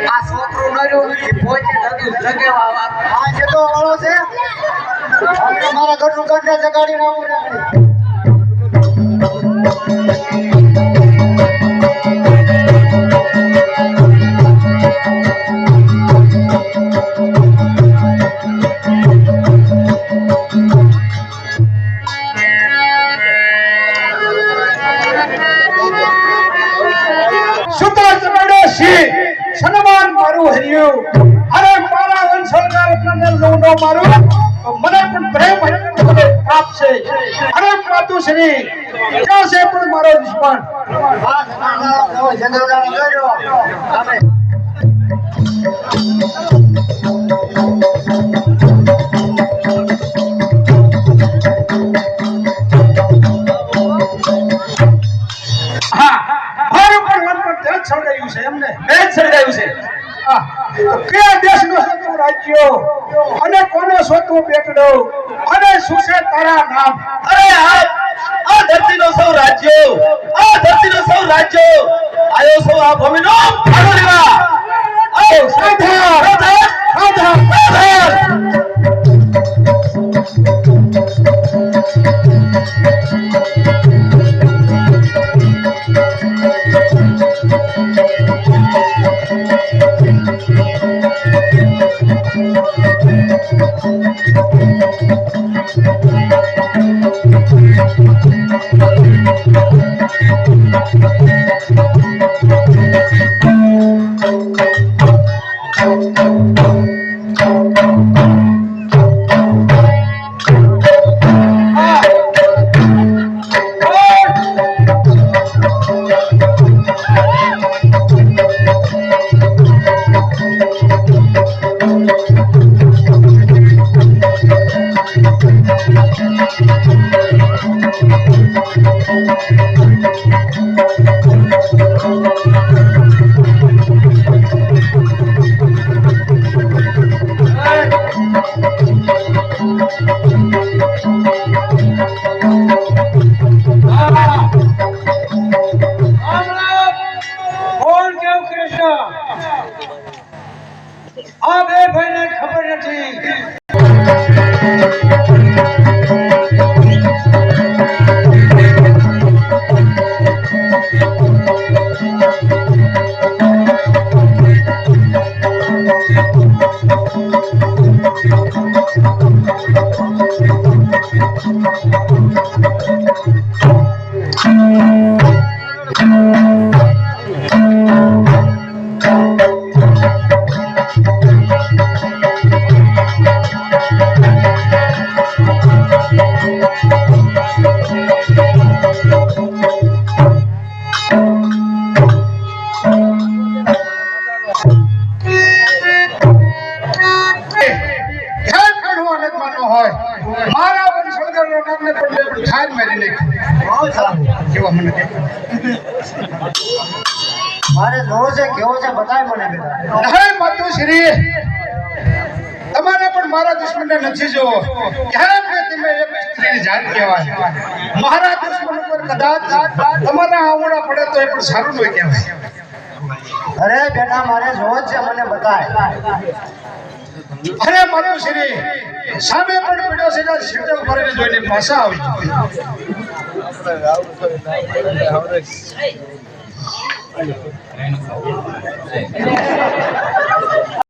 આ છોકરો નર્યો પોતે ધતું જગેવા આ છે તો વાળો છે મારા ઘરનું કંઠે જગાડીને આવું સન્માન મારું હરિયું અરે મારા વંશોદ્ધાર કરનાર લોનો મારું તો મને પણ પ્રેમ મને પ્રાપ્ત છે અરે માતુશ્રી ક્યાં છે પણ મારો દુશ્મન અને કોનો સ્વતું બેટડો અને શું છે તારા નામ અરે આ ધરતીનો સૌ રાજ્યો આયો સૌ આ ભૂમિનો ભાગો લેવા આયો સાધા આ બે ભાઈને ખબર નથી મારે જોવો છે કેવો છે બતાય મને બેટા નહીં માતુશ્રી તમારે પણ મારા દુશ્મનને નથી જોવો ક્યારે પણ તમે એક સ્ત્રીની જાત કહેવાય મારા દુશ્મન ઉપર કદાચ તમારા આવડા પડે તો એ પણ સારું ન કહેવાય અરે બેટા મારે જોવો છે મને બતાય અરે માતુશ્રી સામે પણ પડ્યો છે કે સીટલ ભરીને જોઈને પાછા આવી